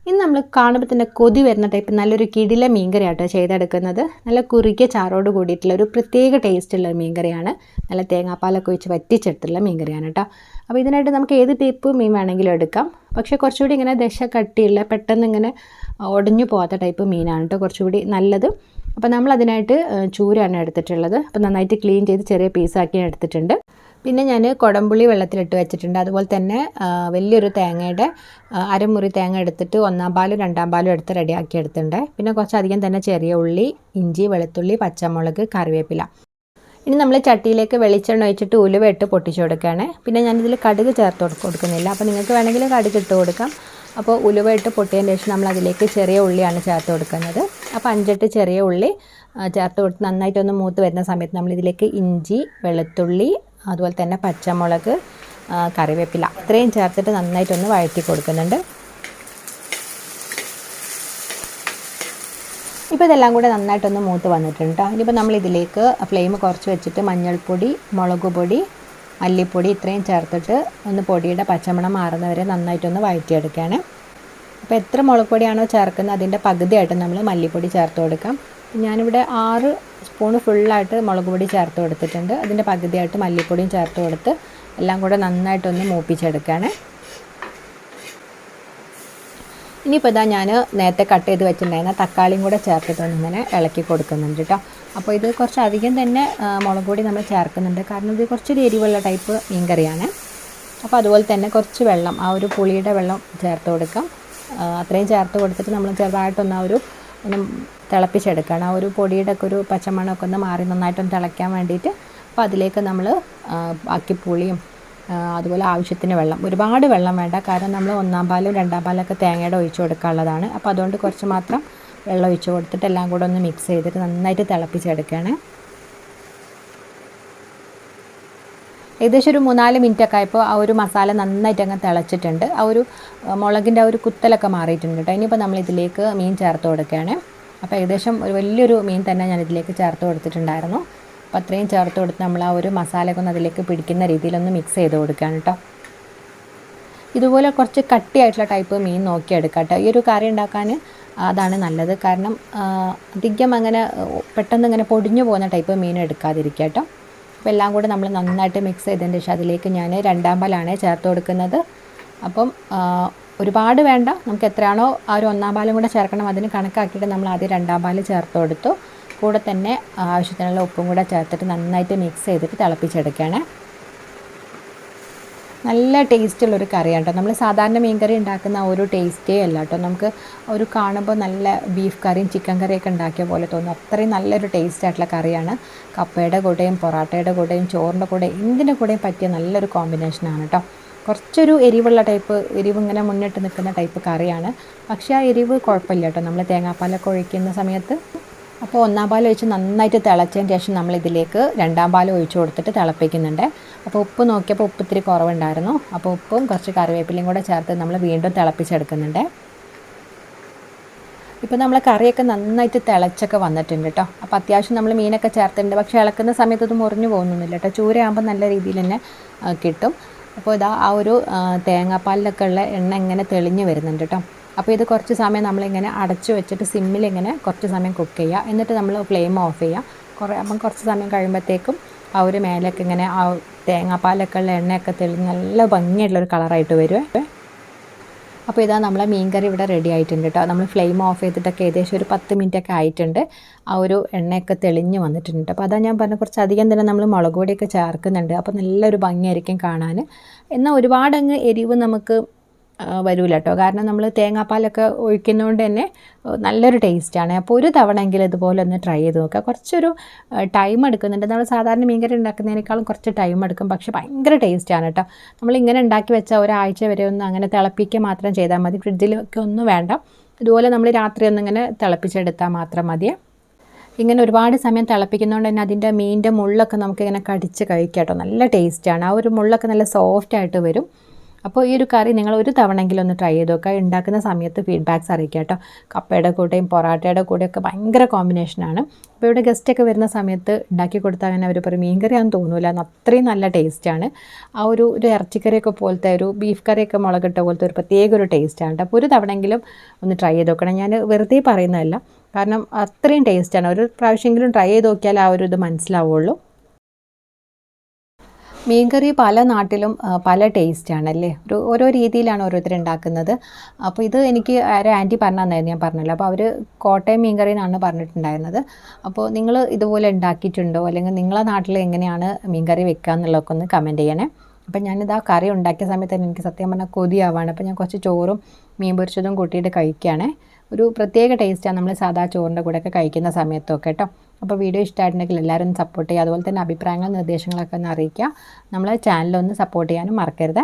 ഇന്ന് നമ്മൾ കാണുമ്പോൾ തന്നെ കൊതി വരുന്ന ടൈപ്പ് നല്ലൊരു കിടില മീൻകറിയാട്ടോ ചെയ്തെടുക്കുന്നത്. നല്ല കുറുകിയ ചാറോട് കൂടിയിട്ടുള്ള ഒരു പ്രത്യേക ടേസ്റ്റുള്ള മീൻകറിയാണ്. നല്ല തേങ്ങാപ്പാലൊക്കെ ഒഴിച്ച് വറ്റിച്ചെടുത്തുള്ള മീൻകറിയാണ് കേട്ടോ. അപ്പോൾ ഇതിനായിട്ട് നമുക്ക് ഏത് ടൈപ്പ് മീൻ വേണമെങ്കിലും എടുക്കാം. പക്ഷേ കുറച്ചുകൂടി ഇങ്ങനെ ദശ കട്ടിയുള്ള പെട്ടെന്ന് ഇങ്ങനെ ഉടഞ്ഞു പോകാത്ത ടൈപ്പ് മീനാണ് കേട്ടോ കുറച്ചുകൂടി നല്ലത്. അപ്പോൾ നമ്മൾ അതിനായിട്ട് ചൂരാണ് എടുത്തിട്ടുള്ളത്. അപ്പോൾ നന്നായിട്ട് ക്ലീൻ ചെയ്ത് ചെറിയ പീസാക്കി എടുത്തിട്ടുണ്ട്. പിന്നെ ഞാൻ കുടംപുളി വെള്ളത്തിലിട്ട് വെച്ചിട്ടുണ്ട്. അതുപോലെ തന്നെ വലിയൊരു തേങ്ങയുടെ അരമുറി തേങ്ങ എടുത്തിട്ട് ഒന്നാം പാലും രണ്ടാം പാലും എടുത്ത് റെഡിയാക്കി എടുത്തിട്ടുണ്ട്. പിന്നെ കുറച്ചധികം തന്നെ ചെറിയ ഉള്ളി, ഇഞ്ചി, വെളുത്തുള്ളി, പച്ചമുളക്, കറിവേപ്പില. ഇനി നമ്മൾ ചട്ടിയിലേക്ക് വെളിച്ചെണ്ണ ഒഴിച്ചിട്ട് ഉലുവ ഇട്ട് പൊട്ടിച്ച് കൊടുക്കുകയാണ്. പിന്നെ ഞാനിതിൽ കടുക് ചേർത്ത് കൊടുക്കുന്നില്ല. അപ്പോൾ നിങ്ങൾക്ക് വേണമെങ്കിൽ കടുക് ഇട്ട് കൊടുക്കാം. അപ്പോൾ ഉലുവ ഇട്ട് പൊട്ടിയതിന് ശേഷം നമ്മൾ അതിലേക്ക് ചെറിയ ഉള്ളിയാണ് ചേർത്ത് കൊടുക്കുന്നത്. അപ്പോൾ 5-8 ചെറിയ ഉള്ളി ചേർത്ത് കൊടുത്ത് നന്നായിട്ടൊന്ന് മൂത്ത് വരുന്ന സമയത്ത് നമ്മളിതിലേക്ക് ഇഞ്ചി, വെളുത്തുള്ളി, അതുപോലെ തന്നെ പച്ചമുളക്, കറിവേപ്പില ഇത്രയും ചേർത്തിട്ട് നന്നായിട്ടൊന്ന് വഴറ്റി കൊടുക്കുന്നുണ്ട്. ഇപ്പോൾ ഇതെല്ലാം കൂടെ നന്നായിട്ടൊന്ന് മൂത്ത് വന്നിട്ടുണ്ട്. ഇനിയിപ്പോൾ നമ്മളിതിലേക്ക് ഫ്ലെയിം കുറച്ച് വെച്ചിട്ട് മഞ്ഞൾപ്പൊടി, മുളക് പൊടി, മല്ലിപ്പൊടി ഇത്രയും ചേർത്തിട്ട് ഒന്ന് പൊടിയുടെ പച്ചമണം മാറുന്നവരെ നന്നായിട്ടൊന്ന് വഴറ്റിയെടുക്കുകയാണ്. അപ്പോൾ എത്ര മുളക് പൊടിയാണോ ചേർക്കുന്നത് അതിൻ്റെ പകുതിയായിട്ട് നമ്മൾ മല്ലിപ്പൊടി ചേർത്ത് കൊടുക്കാം. ഞാനിവിടെ 6 സ്പൂൺ ഫുള്ളായിട്ട് മുളക് പൊടി ചേർത്ത് കൊടുത്തിട്ടുണ്ട്. അതിൻ്റെ പകുതിയായിട്ട് മല്ലിപ്പൊടിയും ചേർത്ത് കൊടുത്ത് എല്ലാം കൂടെ നന്നായിട്ടൊന്ന് മൂപ്പിച്ചെടുക്കുകയാണ്. ഇനിയിപ്പോൾ ഇതാ ഞാൻ നേരത്തെ കട്ട് ചെയ്ത് വെച്ചിട്ടുണ്ടായിരുന്ന തക്കാളിയും കൂടെ ചേർത്തിട്ടൊന്ന് ഇങ്ങനെ ഇളക്കി കൊടുക്കുന്നുണ്ട് കേട്ടോ. അപ്പോൾ ഇത് കുറച്ചധികം തന്നെ മുളക് പൊടി നമ്മൾ ചേർക്കുന്നുണ്ട്. കാരണം ഇത് കുറച്ചൊരു എരിവുള്ള ടൈപ്പ് മീൻകറിയാണ്. അപ്പോൾ അതുപോലെ തന്നെ കുറച്ച് വെള്ളം, ആ ഒരു പുളിയുടെ വെള്ളം ചേർത്ത് കൊടുക്കാം. അത്രയും ചേർത്ത് കൊടുത്തിട്ട് നമ്മൾ ചെറുതായിട്ടൊന്ന് ആ ഒരു ഒന്ന് തിളപ്പിച്ചെടുക്കണം. ആ ഒരു പൊടിയുടെ ഒക്കെ ഒരു പച്ചമണമൊക്കെ ഒന്ന് മാറി നന്നായിട്ടൊന്ന് തിളയ്ക്കാൻ വേണ്ടിയിട്ട്. അപ്പോൾ അതിലേക്ക് നമ്മൾ ബാക്കി പുളിയും അതുപോലെ ആവശ്യത്തിന് വെള്ളം, ഒരുപാട് വെള്ളം വേണ്ട. കാരണം നമ്മൾ ഒന്നാം പാലും രണ്ടാം പാലൊക്കെ തേങ്ങയുടെ ഒഴിച്ച് കൊടുക്കാനുള്ളതാണ്. അപ്പോൾ അതുകൊണ്ട് കുറച്ച് മാത്രം വെള്ളം ഒഴിച്ച് കൊടുത്തിട്ട് എല്ലാം കൂടെ ഒന്ന് മിക്സ് ചെയ്തിട്ട് നന്നായിട്ട് തിളപ്പിച്ചെടുക്കുകയാണ്. ഏകദേശം ഒരു 3-4 മിനിറ്റൊക്കെ ആയപ്പോൾ ആ ഒരു മസാല നന്നായിട്ട് അങ്ങ് തിളച്ചിട്ടുണ്ട്. ആ ഒരു മുളകിൻ്റെ ആ ഒരു കുത്തലൊക്കെ മാറിയിട്ടുണ്ട് കേട്ടോ. ഇനിയിപ്പോൾ നമ്മളിതിലേക്ക് മീൻ ചേർത്ത് കൊടുക്കുകയാണ്. അപ്പോൾ ഏകദേശം ഒരു വലിയൊരു മീൻ തന്നെ ഞാൻ ഇതിലേക്ക് ചേർത്ത് കൊടുത്തിട്ടുണ്ടായിരുന്നു. അപ്പോൾ അത്രയും ചേർത്ത് കൊടുത്ത് നമ്മൾ ആ ഒരു മസാലയൊക്കെ ഒന്ന് അതിലേക്ക് പിടിക്കുന്ന രീതിയിലൊന്ന് മിക്സ് ചെയ്ത് കൊടുക്കുകയാണ് കേട്ടോ. ഇതുപോലെ കുറച്ച് കട്ടിയായിട്ടുള്ള ടൈപ്പ് മീൻ നോക്കിയെടുക്കാം കേട്ടോ. ഈ ഒരു കറി ഉണ്ടാക്കാൻ അതാണ് നല്ലത്. കാരണം അധികം അങ്ങനെ പെട്ടെന്ന് ഇങ്ങനെ പൊടിഞ്ഞു പോകുന്ന ടൈപ്പ് മീൻ എടുക്കാതിരിക്കുക കേട്ടോ. അപ്പോൾ എല്ലാം കൂടെ നമ്മൾ നന്നായിട്ട് മിക്സ് ചെയ്തതിന് ശേഷം അതിലേക്ക് ഞാൻ രണ്ടാം പാലാണ് ചേർത്ത് കൊടുക്കുന്നത്. അപ്പം ഒരുപാട് വേണ്ട, നമുക്ക് എത്രയാണോ ആ ഒരു ഒന്നാം പാലും കൂടെ ചേർക്കണം അതിന് കണക്കാക്കിയിട്ട് നമ്മൾ ആദ്യം രണ്ടാം പാല് ചേർത്ത് കൊടുത്തു. കൂടെ തന്നെ ആവശ്യത്തിനുള്ള ഉപ്പും കൂടെ ചേർത്തിട്ട് നന്നായിട്ട് മിക്സ് ചെയ്തിട്ട് തിളപ്പിച്ചെടുക്കുകയാണ്. നല്ല ടേസ്റ്റുള്ളൊരു കറിയാണ് കേട്ടോ. നമ്മൾ സാധാരണ മീൻ കറി ഉണ്ടാക്കുന്ന ഒരു ടേസ്റ്റേ അല്ല കേട്ടോ. നമുക്ക് ഒരു കാണുമ്പോൾ നല്ല ബീഫ് കറിയും ചിക്കൻ കറിയൊക്കെ ഉണ്ടാക്കിയ പോലെ തോന്നും. അത്രയും നല്ലൊരു ടേസ്റ്റ് ആയിട്ടുള്ള കറിയാണ്. കപ്പയുടെ കൂടെയും പൊറാട്ടയുടെ കൂടെയും ചോറിൻ്റെ കൂടെയും എന്തിൻ്റെ കൂടെയും പറ്റിയ നല്ലൊരു കോമ്പിനേഷനാണ് കേട്ടോ. കുറച്ചൊരു എരിവുള്ള ടൈപ്പ്, എരിവ് ഇങ്ങനെ മുന്നിട്ട് നിൽക്കുന്ന ടൈപ്പ് കറിയാണ്. പക്ഷേ ആ എരിവ് കുഴപ്പമില്ല കേട്ടോ നമ്മൾ തേങ്ങാപ്പാലൊക്കെ ഒഴിക്കുന്ന സമയത്ത്. അപ്പോൾ ഒന്നാം പാൽ ഒഴിച്ച് നന്നായിട്ട് തിളച്ചതിന് ശേഷം നമ്മളിതിലേക്ക് രണ്ടാം പാൽ ഒഴിച്ച് കൊടുത്തിട്ട് തിളപ്പിക്കുന്നുണ്ട്. അപ്പോൾ ഉപ്പ് നോക്കിയപ്പോൾ ഉപ്പ് ഇത്തിരി കുറവുണ്ടായിരുന്നു. അപ്പോൾ ഉപ്പും കുറച്ച് കറിവേപ്പിലയും കൂടെ ചേർത്ത് നമ്മൾ വീണ്ടും തിളപ്പിച്ചെടുക്കുന്നുണ്ട്. ഇപ്പോൾ നമ്മൾ കറിയൊക്കെ നന്നായിട്ട് തിളച്ചൊക്കെ വന്നിട്ടുണ്ട് കേട്ടോ. അപ്പോൾ അത്യാവശ്യം നമ്മൾ മീനൊക്കെ ചേർത്തിട്ടുണ്ട്. പക്ഷേ ഇളക്കുന്ന സമയത്ത് ഇത് മുറിഞ്ഞു പോകുന്നൊന്നുമില്ല കേട്ടോ. ചൂരയാകുമ്പോൾ നല്ല രീതിയിൽ തന്നെ കിട്ടും. അപ്പോൾ ഇതാ ആ ഒരു തേങ്ങാപ്പാലിലൊക്കെ ഉള്ള എണ്ണ ഇങ്ങനെ തെളിഞ്ഞ് വരുന്നുണ്ട് കേട്ടോ. അപ്പോൾ ഇത് കുറച്ച് സമയം നമ്മളിങ്ങനെ അടച്ചു വെച്ചിട്ട് സിമ്മിലിങ്ങനെ കുറച്ച് സമയം കുക്ക് ചെയ്യുക. എന്നിട്ട് നമ്മൾ ഫ്ലെയിം ഓഫ് ചെയ്യുക. അപ്പം കുറച്ച് സമയം കഴിയുമ്പോഴത്തേക്കും ആ ഒരു മേലൊക്കെ ഇങ്ങനെ ആ തേങ്ങാപ്പാലൊക്കെ ഉള്ള എണ്ണയൊക്കെ തെളിഞ്ഞ് നല്ല ഭംഗിയായിട്ടുള്ളൊരു കളറായിട്ട് വരുമേ. അപ്പോൾ ഇതാ നമ്മളെ മീൻകറി ഇവിടെ റെഡി ആയിട്ടുണ്ട് കേട്ടോ. നമ്മൾ ഫ്ലെയിം ഓഫ് ചെയ്തിട്ടൊക്കെ ഏകദേശം ഒരു 10 മിനിറ്റൊക്കെ ആയിട്ടുണ്ട്. ആ ഒരു എണ്ണയൊക്കെ തെളിഞ്ഞ് വന്നിട്ടുണ്ട്. അപ്പോൾ അതാ ഞാൻ പറഞ്ഞ കുറച്ചധികം തന്നെ നമ്മൾ മുളക് പൊടിയൊക്കെ ചേർക്കുന്നുണ്ട്. അപ്പോൾ നല്ലൊരു ഭംഗിയായിരിക്കും കാണാൻ. എന്നാൽ ഒരുപാടങ്ങ് എരിവ് നമുക്ക് വരില്ല കേട്ടോ. കാരണം നമ്മൾ തേങ്ങാപ്പാലൊക്കെ ഒഴിക്കുന്നതുകൊണ്ട് തന്നെ നല്ലൊരു ടേസ്റ്റാണ്. അപ്പോൾ ഒരു തവണയെങ്കിലും ഇതുപോലെ ഒന്ന് ട്രൈ ചെയ്ത് നോക്കുക. കുറച്ചൊരു ടൈം എടുക്കുന്നുണ്ട്. നമ്മൾ സാധാരണ മീൻകറി ഉണ്ടാക്കുന്നതിനേക്കാളും കുറച്ച് ടൈം എടുക്കും. പക്ഷേ ഭയങ്കര ടേസ്റ്റാണ് കേട്ടോ. നമ്മളിങ്ങനെ ഉണ്ടാക്കി വെച്ചാൽ ഒരാഴ്ച വരെ ഒന്ന് അങ്ങനെ തിളപ്പിക്കുക മാത്രം ചെയ്താൽ മതി. ഫ്രിഡ്ജിലൊക്കെ ഒന്നും വേണ്ട. ഇതുപോലെ നമ്മൾ രാത്രി ഒന്നിങ്ങനെ തിളപ്പിച്ചെടുത്താൽ മാത്രം മതി. ഇങ്ങനെ ഒരുപാട് സമയം തിളപ്പിക്കുന്നതുകൊണ്ട് തന്നെ അതിൻ്റെ മീനിൻ്റെ മുള്ളൊക്കെ നമുക്കിങ്ങനെ കടിച്ച് കഴിക്കാം കേട്ടോ. നല്ല ടേസ്റ്റാണ്. ആ ഒരു മുള്ളൊക്കെ നല്ല സോഫ്റ്റായിട്ട് വരും. അപ്പോൾ ഈ ഒരു കറി നിങ്ങൾ ഒരു തവണയെങ്കിലും ഒന്ന് ട്രൈ ചെയ്ത് നോക്കുക. ഉണ്ടാക്കുന്ന സമയത്ത് ഫീഡ്ബാക്ക്സ് അറിയിക്കുക കേട്ടോ. കപ്പയുടെ കൂടെയും പൊറാട്ടയുടെ കൂടെയൊക്കെ ഭയങ്കര കോമ്പിനേഷനാണ്. അപ്പോൾ ഇവിടെ ഗസ്റ്റൊക്കെ വരുന്ന സമയത്ത് ഉണ്ടാക്കി കൊടുത്താൽ അങ്ങനെ അവർ പറയും മീൻ കറിയാണെന്ന് തോന്നില്ല, അത്രയും നല്ല ടേസ്റ്റാണ്. ആ ഒരു ഇറച്ചിക്കറിയൊക്കെ പോലത്തെ ഒരു ബീഫ് കറിയൊക്കെ മുളകിട്ട പോലത്തെ ഒരു പ്രത്യേക ഒരു ടേസ്റ്റാണ്. അപ്പോൾ ഒരു തവണയെങ്കിലും ഒന്ന് ട്രൈ ചെയ്ത് നോക്കണം. ഞാൻ വെറുതെ പറയുന്നതല്ല, കാരണം അത്രയും ടേസ്റ്റാണ്. ഒരു പ്രാവശ്യമെങ്കിലും ട്രൈ ചെയ്ത് നോക്കിയാൽ ആ ഒരു ഇത് മനസ്സിലാവുള്ളൂ. മീൻകറി പല നാട്ടിലും പല ടേസ്റ്റാണല്ലേ, ഓരോ രീതിയിലാണ് ഓരോരുത്തർ ഉണ്ടാക്കുന്നത്. അപ്പോൾ ഇത് എനിക്ക് ഒരു ആൻറ്റി പറഞ്ഞു തന്നായിരുന്നു, ഞാൻ പറഞ്ഞല്ലോ. അപ്പോൾ അവർ കോട്ടയം മീൻകറി എന്നാണ് പറഞ്ഞിട്ടുണ്ടായിരുന്നത്. അപ്പോൾ നിങ്ങൾ ഇതുപോലെ ഉണ്ടാക്കിയിട്ടുണ്ടോ, അല്ലെങ്കിൽ നിങ്ങളെ നാട്ടിൽ എങ്ങനെയാണ് മീൻകറി വെക്കുക എന്നുള്ളതൊക്കെ ഒന്ന് കമൻറ്റ് ചെയ്യണേ. അപ്പം ഞാനിത് ആ കറി ഉണ്ടാക്കിയ സമയത്ത് തന്നെ എനിക്ക് സത്യം പറഞ്ഞാൽ കൊതിയാവാണ്. അപ്പോൾ ഞാൻ കുറച്ച് ചോറും മീൻ പൊരിച്ചതും കൂട്ടിയിട്ട് കഴിക്കുകയാണേ. ഒരു പ്രത്യേക ടേസ്റ്റാണ് നമ്മൾ സാധാ ചോറിൻ്റെ കൂടെയൊക്കെ കഴിക്കുന്ന സമയത്തൊക്കെ കേട്ടോ. അപ്പോൾ വീഡിയോ ഇഷ്ടമായിട്ടുണ്ടെങ്കിൽ എല്ലാവരും ഒന്ന് സപ്പോർട്ട് ചെയ്യുക. അതുപോലെ തന്നെ അഭിപ്രായങ്ങളും നിർദ്ദേശങ്ങളൊക്കെ ഒന്ന് അറിയിക്കുക. നമ്മളെ ചാനലൊന്ന് സപ്പോർട്ട് ചെയ്യാനും മറക്കരുത്.